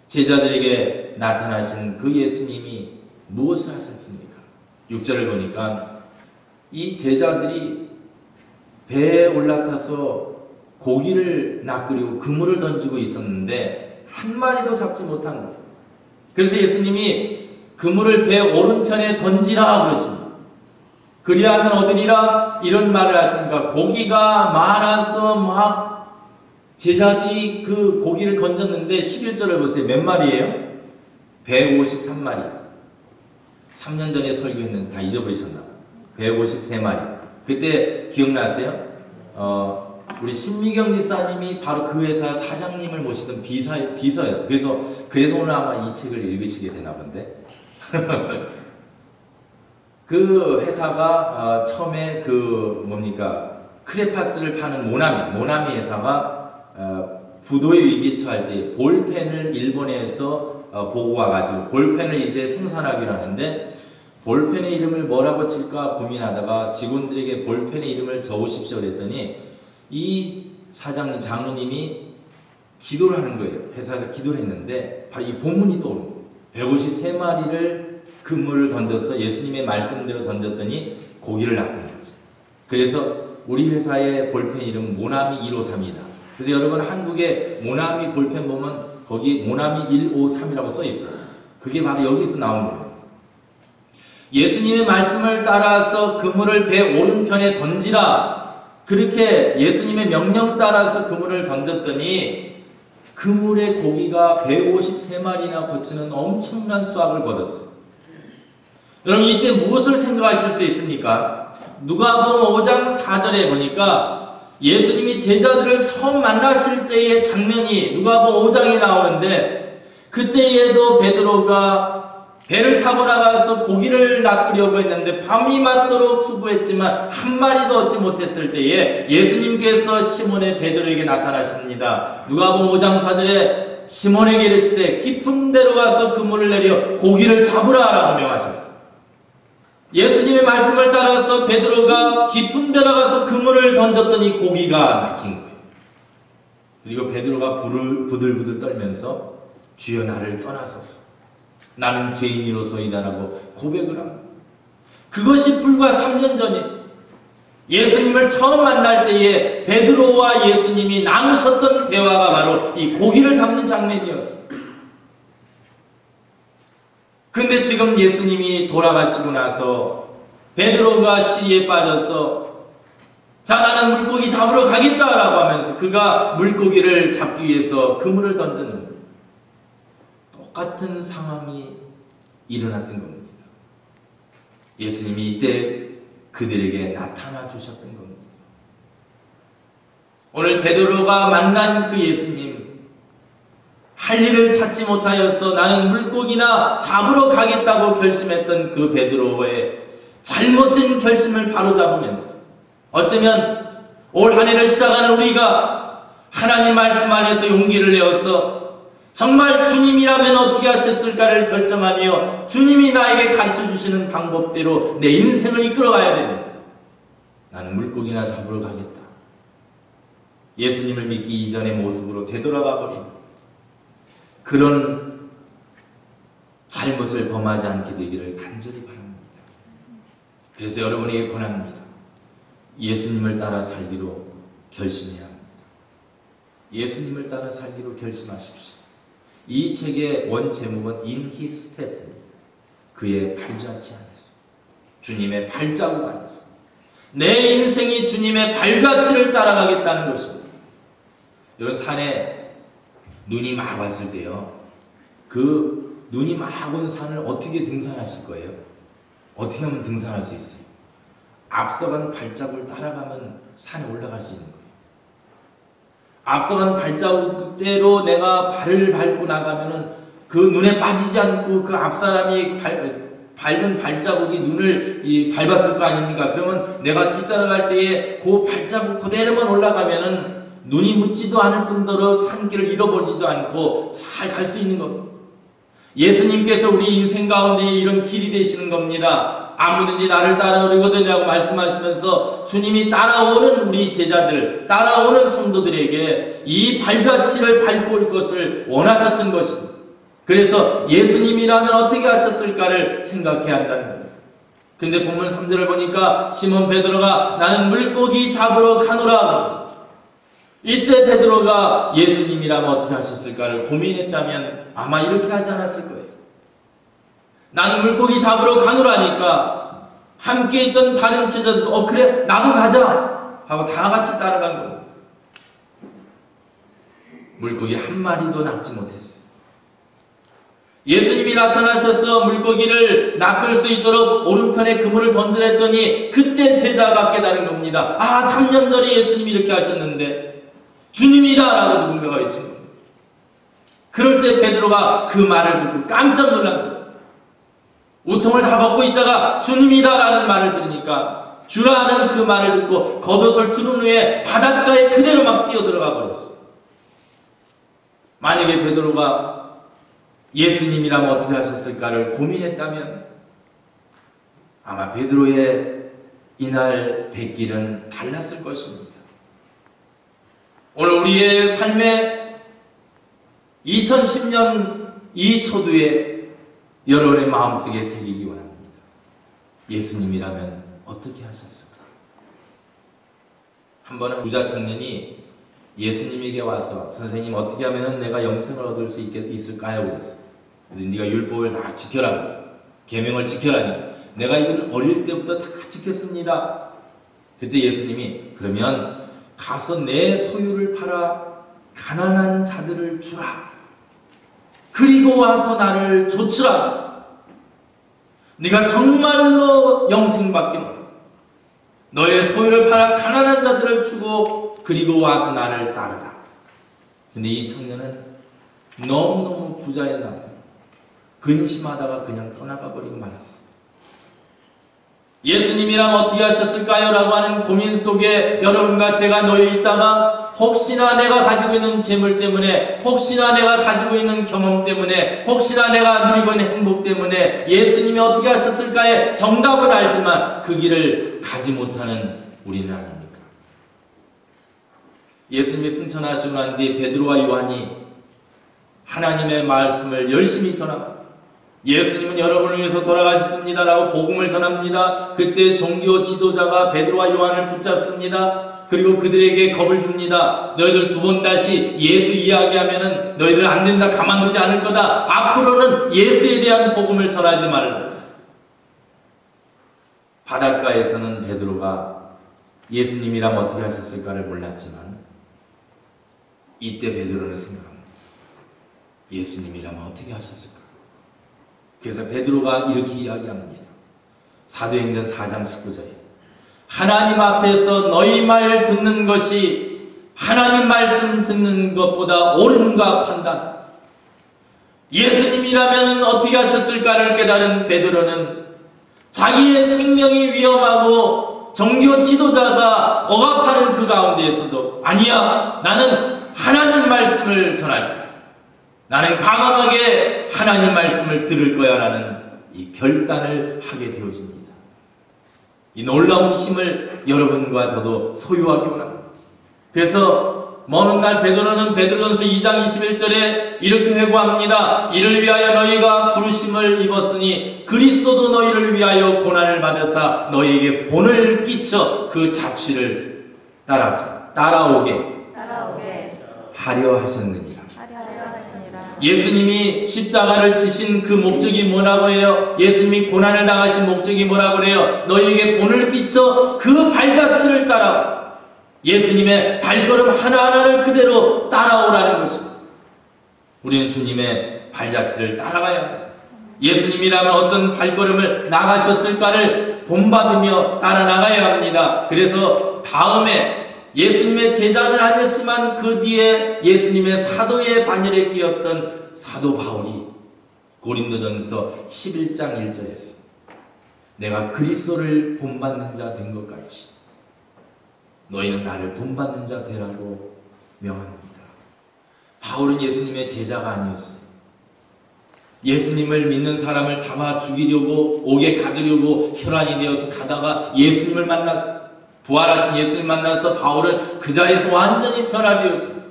제자들에게 나타나신 그 예수님이 무엇을 하셨습니까? 6절을 보니까 이 제자들이 배에 올라타서 고기를 낚으려고 그물을 던지고 있었는데 한 마리도 잡지 못한 거예요. 그래서 예수님이 그물을 배 오른편에 던지라 그러십니다. 그리하면 얻으리라 이런 말을 하시니까 고기가 많아서 막 제자들이 그 고기를 건졌는데 11절을 보세요. 몇 마리예요? 153마리. 3년 전에 설교했는데 다 잊어버리셨나? 153마리. 그때 기억나세요? 우리 신미경 지사님이 바로 그 회사 사장님을 모시던 비서였어요. 그래서 오늘 아마 이 책을 읽으시게 되나 본데. 그 회사가 처음에 크레파스를 파는 모나미 회사가 부도의 위기에 처할 때 볼펜을 일본에서 보고 와가지고 볼펜을 이제 생산하기로 하는데 볼펜의 이름을 뭐라고 칠까 고민하다가 직원들에게 볼펜의 이름을 적으십시오 그랬더니 이 사장님, 장로님이 기도를 하는 거예요. 회사에서 기도를 했는데 바로 이 본문이 떠오르는 거예요. 153마리를 그물을 던져서 예수님의 말씀대로 던졌더니 고기를 낚은 거죠. 그래서 우리 회사의 볼펜 이름은 모나미 153이다. 그래서 여러분 한국에 모나미 볼펜 보면 거기 모나미 153이라고 써 있어요. 그게 바로 여기서 나온 거예요. 예수님의 말씀을 따라서 그물을 배 오른편에 던지라. 그렇게 예수님의 명령 따라서 그물을 던졌더니 그물에 고기가 153마리나 꽂히는 엄청난 수확을 거뒀어요. 여러분 이때 무엇을 생각하실 수 있습니까? 누가복음 5장 4절에 보니까 예수님이 제자들을 처음 만나실 때의 장면이 누가복음 5장에 나오는데 그때에도 베드로가 배를 타고 나가서 고기를 낚으려고 했는데 밤이 맞도록 수고했지만 한 마리도 얻지 못했을 때에 예수님께서 시몬의 베드로에게 나타나십니다. 누가복음 5장 4절에 시몬에게 이르시되 깊은 데로 가서 그물을 내려 고기를 잡으라 라고 명하셨어요. 예수님의 말씀을 따라서 베드로가 깊은 데로 가서 그물을 던졌더니 고기가 낚인 거예요. 그리고 베드로가 부들부들 떨면서 주여 나를 떠나소서. 나는 죄인이로소이다라고 고백을 합니다. 그것이 불과 3년 전에 예수님을 처음 만날 때에 베드로와 예수님이 나누셨던 대화가 바로 이 고기를 잡는 장면이었어요. 근데 지금 예수님이 돌아가시고 나서 베드로가 시리에 빠져서 자 나는 물고기 잡으러 가겠다라고 하면서 그가 물고기를 잡기 위해서 그물을 던졌는데 똑같은 상황이 일어났던 겁니다. 예수님이 이때 그들에게 나타나 주셨던 겁니다. 오늘 베드로가 만난 그 예수님 할 일을 찾지 못하여서 나는 물고기나 잡으러 가겠다고 결심했던 그 베드로의 잘못된 결심을 바로잡으면서 어쩌면 올 한 해를 시작하는 우리가 하나님 말씀 안에서 용기를 내어서 정말 주님이라면 어떻게 하셨을까를 결정하며 주님이 나에게 가르쳐 주시는 방법대로 내 인생을 이끌어가야 됩니다. 나는 물고기나 잡으러 가겠다. 예수님을 믿기 이전의 모습으로 되돌아가 버린 그런 잘못을 범하지 않게 되기를 간절히 바랍니다. 그래서 여러분에게 권합니다. 예수님을 따라 살기로 결심해야 합니다. 예수님을 따라 살기로 결심하십시오. 이 책의 원 제목은 In His Steps입니다. 그의 발자취 안에서, 주님의 발자국 안에서 내 인생이 주님의 발자취를 따라가겠다는 것입니다. 여러분 산에 눈이 막 왔을 때요. 그 눈이 막 온 산을 어떻게 등산하실 거예요? 어떻게 하면 등산할 수 있어요? 앞서간 발자국을 따라가면 산에 올라갈 수 있는 거예요. 앞서간 발자국대로 내가 발을 밟고 나가면은 그 눈에 빠지지 않고 그 앞사람이 밟은 발자국이 눈을 밟았을 거 아닙니까? 그러면 내가 뒤따라갈 때에 그 발자국 그대로만 올라가면은 눈이 묻지도 않을 뿐더러 산길을 잃어버리지도 않고 잘 갈 수 있는 겁니다. 예수님께서 우리 인생 가운데 이런 길이 되시는 겁니다. 아무든지 나를 따라오리거든이라고 말씀하시면서 주님이 따라오는 우리 제자들, 따라오는 성도들에게 이 발자취를 밟고 올 것을 원하셨던 것입니다. 그래서 예수님이라면 어떻게 하셨을까를 생각해야 한다는 거예요. 근데 본문 3절을 보니까 시몬 베드로가 나는 물고기 잡으러 가노라. 이때 베드로가 예수님이라면 어떻게 하셨을까를 고민했다면 아마 이렇게 하지 않았을 거예요. 나는 물고기 잡으러 가노라니까 함께 있던 다른 제자들도 그래 나도 가자 하고 다 같이 따라간 거예요. 물고기 한 마리도 낚지 못했어요. 예수님이 나타나셔서 물고기를 낚을 수 있도록 오른편에 그물을 던지랬더니 그때 제자가 깨달은 겁니다. 3년 전에 예수님이 이렇게 하셨는데 주님이다 라고 누군가가 외친 겁니다. 그럴 때 베드로가 그 말을 듣고 깜짝 놀란 거예요. 우통을 다 벗고 있다가 주님이다 라는 말을 들으니까 주라는 그 말을 듣고 겉옷을 두른 후에 바닷가에 그대로 막 뛰어들어가 버렸어요. 만약에 베드로가 예수님이라면 어떻게 하셨을까를 고민했다면 아마 베드로의 이날 뱃길은 달랐을 것입니다. 오늘 우리의 삶에 2010년 이 초두에 여러분의 마음속에 새기기 원합니다. 예수님이라면 어떻게 하셨을까? 한 번은 부자 청년이 예수님에게 와서 선생님 어떻게 하면 내가 영생을 얻을 수 있을까요? 그랬어요. 네가 율법을 다 지켜라 그랬어요. 계명을 지켜라니까. 내가 이건 어릴 때부터 다 지켰습니다. 그때 예수님이 그러면 가서 내 소유를 팔아 가난한 자들을 주라. 그리고 와서 나를 좇으라 그랬어요. 네가 정말로 영생받기는 너의 소유를 팔아 가난한 자들을 주고 그리고 와서 나를 따르라. 근데 이 청년은 너무너무 부자였나 근심하다가 그냥 떠나가 버리고 말았어. 예수님이라면 어떻게 하셨을까요? 라고 하는 고민 속에 여러분과 제가 놓여 있다가 혹시나 내가 가지고 있는 재물 때문에, 혹시나 내가 가지고 있는 경험 때문에, 혹시나 내가 누리고 있는 행복 때문에 예수님이 어떻게 하셨을까에 정답은 알지만 그 길을 가지 못하는 우리는 아닙니까? 예수님이 승천하시고 난 뒤에 베드로와 요한이 하나님의 말씀을 열심히 전합니다. 예수님은 여러분을 위해서 돌아가셨습니다 라고 복음을 전합니다. 그때 종교 지도자가 베드로와 요한을 붙잡습니다. 그리고 그들에게 겁을 줍니다. 너희들 두 번 다시 예수 이야기하면은 너희들 안 된다, 가만두지 않을 거다. 앞으로는 예수에 대한 복음을 전하지 말라. 바닷가에서는 베드로가 예수님이라면 어떻게 하셨을까를 몰랐지만 이때 베드로는 생각합니다. 예수님이라면 어떻게 하셨을까? 그래서 베드로가 이렇게 이야기합니다. 사도행전 4장 19절에 하나님 앞에서 너희 말 듣는 것이 하나님 말씀 듣는 것보다 옳음과 판단. 예수님이라면 어떻게 하셨을까를 깨달은 베드로는 자기의 생명이 위험하고 종교 지도자가 억압하는 그 가운데에서도 아니야, 나는 하나님 말씀을 전할 거야. 나는 과감하게 하나님 말씀을 들을 거야 라는 이 결단을 하게 되어집니다. 이 놀라운 힘을 여러분과 저도 소유하기 원합니다. 그래서 먼 훗날 베드로는 베드로전서 2장 21절에 이렇게 회고합니다. 이를 위하여 너희가 부르심을 입었으니 그리스도도 너희를 위하여 고난을 받으사 너희에게 본을 끼쳐 그 자취를 따라오게 하려 하셨느니라. 예수님이 십자가를 지신 그 목적이 뭐라고 해요? 예수님이 고난을 당하신 목적이 뭐라고 해요? 너희에게 본을 끼쳐 그 발자취를 따라오. 예수님의 발걸음 하나하나를 그대로 따라오라는 것입니다. 우리는 주님의 발자취를 따라가야 합니다. 예수님이라면 어떤 발걸음을 나가셨을까를 본받으며 따라 나가야 합니다. 그래서 다음에 예수님의 제자는 아니었지만 그 뒤에 예수님의 사도의 반열에 끼었던 사도 바울이 고린도전서 11장 1절에서 내가 그리스도를 본받는 자 된 것 같이 너희는 나를 본받는 자 되라고 명합니다. 바울은 예수님의 제자가 아니었어요. 예수님을 믿는 사람을 잡아 죽이려고 옥에 가두려고 혈안이 되어서 가다가 예수님을 만났어요. 부활하신 예수를 만나서 바울은 그 자리에서 완전히 변화되어집니다.